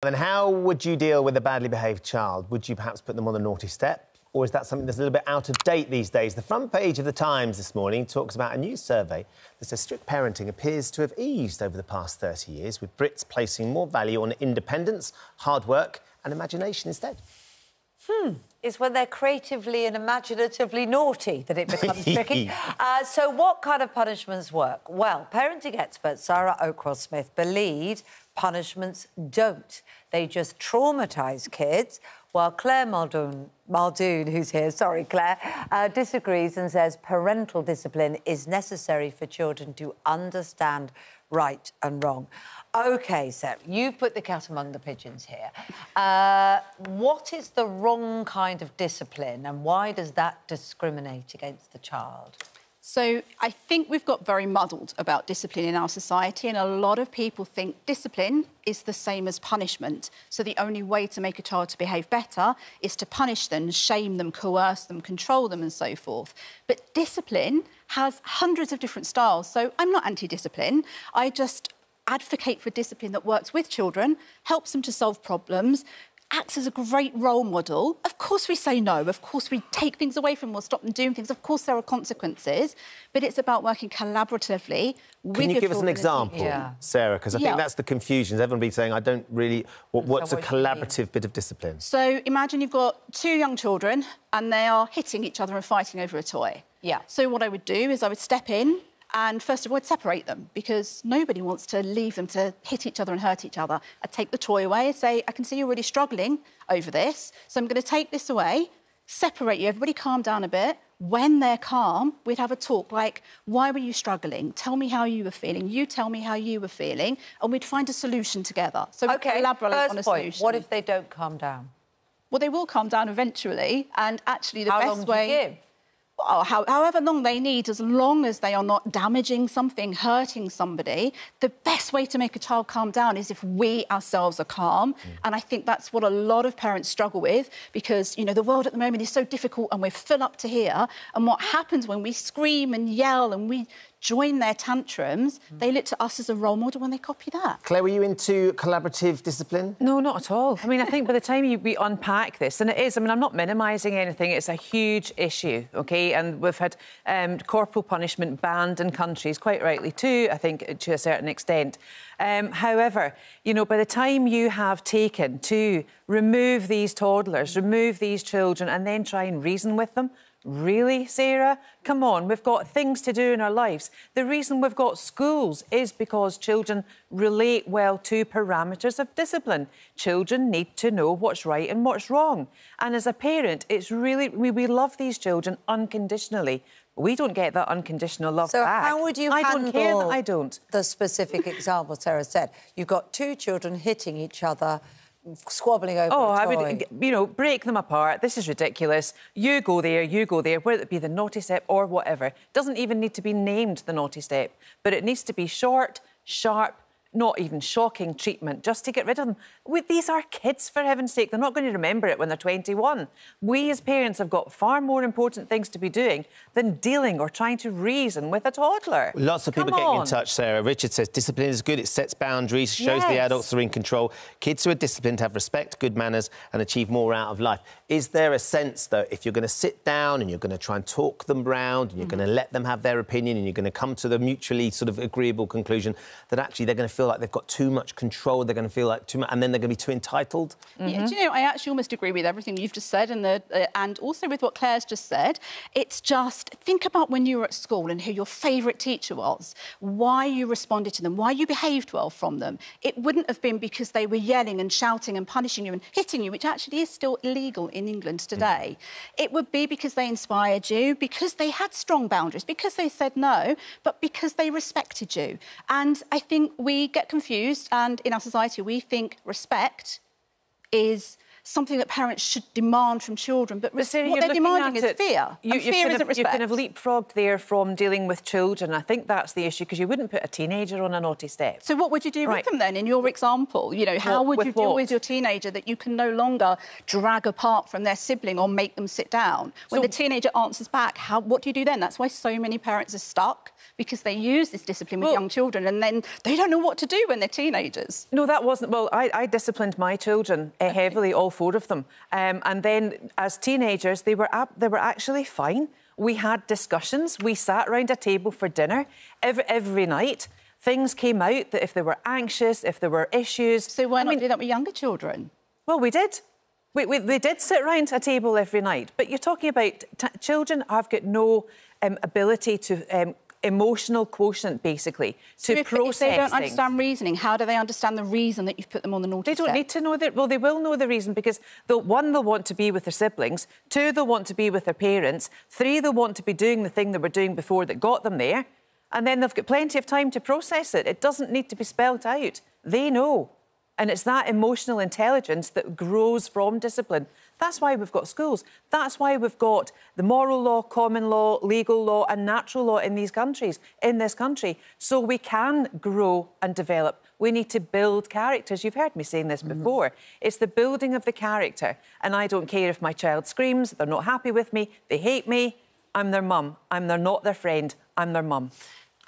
Then how would you deal with a badly behaved child? Would you perhaps put them on the naughty step? Or is that something that's a little bit out of date these days? The front page of The Times this morning talks about a new survey that says strict parenting appears to have eased over the past 30 years, with Brits placing more value on independence, hard work and imagination instead. It's when they're creatively and imaginatively naughty that it becomes tricky. So what kind of punishments work? Well, parenting expert Sarah Ockwell-Smith believes punishments don't. They just traumatise kids, while Claire Muldoon, who's here, sorry, Claire, disagrees and says parental discipline is necessary for children to understand right and wrong. OK, Sarah, you've put the cat among the pigeons here. What is the wrong kind of discipline and why does that discriminate against the child? So I think we've got very muddled about discipline in our society, and a lot of people think discipline is the same as punishment. So the only way to make a child to behave better is to punish them, shame them, coerce them, control them and so forth. But discipline has hundreds of different styles. So I'm not anti-discipline. I just advocate for discipline that works with children, helps them to solve problems, acts as a great role model. Of course we say no, of course we take things away from them or stop them doing things, of course there are consequences, but it's about working collaboratively with your children. Can you give us an example, Sarah? Because I think that's the confusion. Everyone be saying, I don't really... What's a collaborative bit of discipline? So imagine you've got two young children and they are hitting each other and fighting over a toy. Yeah. So what I would do is I would step in and, first of all, I'd separate them because nobody wants to leave them to hit each other and hurt each other. I'd take the toy away and say, I can see you're really struggling over this, so I'm going to take this away, separate you, everybody calm down a bit. When they're calm, we'd have a talk like, why were you struggling? Tell me how you were feeling. You tell me how you were feeling. And we'd find a solution together. So we'd collaborate on a solution. What if they don't calm down? Well, they will calm down eventually, and actually the best way... How long do you give? Well, however long they need, as long as they are not damaging something, hurting somebody, the best way to make a child calm down is if we ourselves are calm. And I think that's what a lot of parents struggle with because, you know, the world at the moment is so difficult and we're full up to here. And what happens when we scream and yell and we join their tantrums, they look to us as a role model when they copy that. Claire, were you into collaborative discipline? No, not at all. I mean, I think by the time we unpack this, and it is, I mean, I'm not minimising anything, it's a huge issue, OK? And we've had corporal punishment banned in countries, quite rightly too, I think, to a certain extent. However, you know, by the time you have taken to remove these toddlers, remove these children and then try and reason with them, really, Sarah? Come on, we've got things to do in our lives. The reason we've got schools is because children relate well to parameters of discipline. Children need to know what's right and what's wrong. And as a parent, it's really... we love these children unconditionally. We don't get that unconditional love back. So how would you handle... I don't care that I don't. The specific example Sarah said. You've got two children hitting each other, squabbling over a toy. I would, you know, break them apart. This is ridiculous. You go there, whether it be the naughty step or whatever. It doesn't even need to be named the naughty step, but it needs to be short, sharp, not even shocking treatment, just to get rid of them. These are kids, for heaven's sake. They're not going to remember it when they're 21. We, as parents, have got far more important things to be doing than dealing or trying to reason with a toddler. Lots of people getting in touch, Sarah. Richard says discipline is good. It sets boundaries, shows the adults are in control. Kids who are disciplined have respect, good manners and achieve more out of life. Is there a sense, though, if you're going to sit down and you're going to try and talk them round and you're going to let them have their opinion and you're going to come to the mutually sort of agreeable conclusion that actually they're going to feel like they've got too much control, they're going to feel like too much, and then they're going to be too entitled? Yeah, do you know, I actually almost agree with everything you've just said and also with what Claire's just said. It's just, think about when you were at school and who your favourite teacher was, why you responded to them, why you behaved well from them. It wouldn't have been because they were yelling and shouting and punishing you and hitting you, which actually is still illegal in England today. It would be because they inspired you, because they had strong boundaries, because they said no, but because they respected you. And I think we get confused, and in our society we think respect is something that parents should demand from children, but Sarah, what they're demanding is fear. Fear isn't respect. You kind of leapfrogged there from dealing with children. I think that's the issue, because you wouldn't put a teenager on a naughty step. So what would you do with them then, in your example? You know, how would you deal with your teenager that you can no longer drag apart from their sibling or make them sit down? When the teenager answers back, what do you do then? That's why so many parents are stuck, because they use this discipline with young children and then they don't know what to do when they're teenagers. No, that wasn't... Well, I disciplined my children heavily, all 4 of them. And then, as teenagers, they were actually fine. We had discussions. We sat round a table for dinner every night. Things came out that if they were anxious, if there were issues... So why not do that with younger children? Well, we did. We did sit round a table every night. But you're talking about children have got no ability to... emotional quotient, basically, to process if they don't things. understand reasoning, how do they understand the reason that you've put them on the naughty step? They don't need to know that. Well, they will know the reason because, one, they'll want to be with their siblings. 2, they'll want to be with their parents. 3, they'll want to be doing the thing they were doing before that got them there. And then they've got plenty of time to process it. It doesn't need to be spelled out. They know. And it's that emotional intelligence that grows from discipline. That's why we've got schools. That's why we've got the moral law, common law, legal law and natural law in this country. So we can grow and develop. We need to build characters. You've heard me saying this before. It's the building of the character. And I don't care if my child screams, they're not happy with me, they hate me. I'm their mum. I'm not their friend. I'm their mum.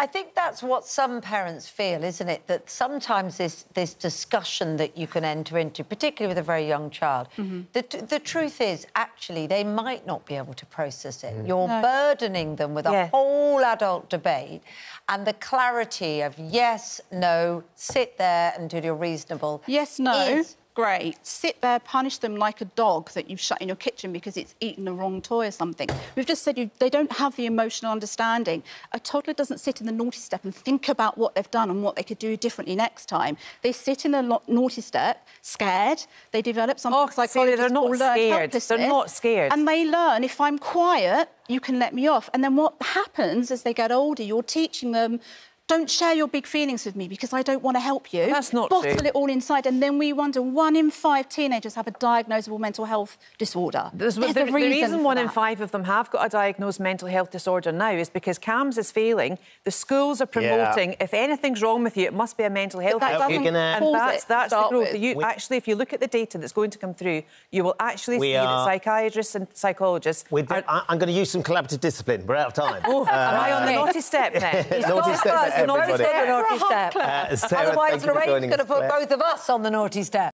I think that's what some parents feel, isn't it? That sometimes this discussion that you can enter into, particularly with a very young child, the truth is, actually, they might not be able to process it. You're burdening them with a whole adult debate and the clarity of yes, no, sit there until you're reasonable. Yes, no. Great. Sit there, punish them like a dog that you've shut in your kitchen because it's eaten the wrong toy or something. We've just said they don't have the emotional understanding. A toddler doesn't sit in the naughty step and think about what they've done and what they could do differently next time. They sit in the naughty step, scared. They develop something psychologists they're not scared. They're not scared. And they learn, if I'm quiet, you can let me off. And then what happens as they get older, you're teaching them, don't share your big feelings with me because I don't want to help you. That's not true. Bottle it all inside. And then we wonder, 1 in 5 teenagers have a diagnosable mental health disorder. The reason 1 in 5 of them have got a diagnosed mental health disorder now is because CAMHS is failing. The schools are promoting, if anything's wrong with you, it must be a mental health issue. And that's the growth. Actually, if you look at the data that's going to come through, you will actually see that psychiatrists and psychologists... I'm going to use some collaborative discipline. We're out of time. Am I on the naughty step then? Naughty step. Otherwise, Lorraine's going to put Sarah, both of us on the naughty step.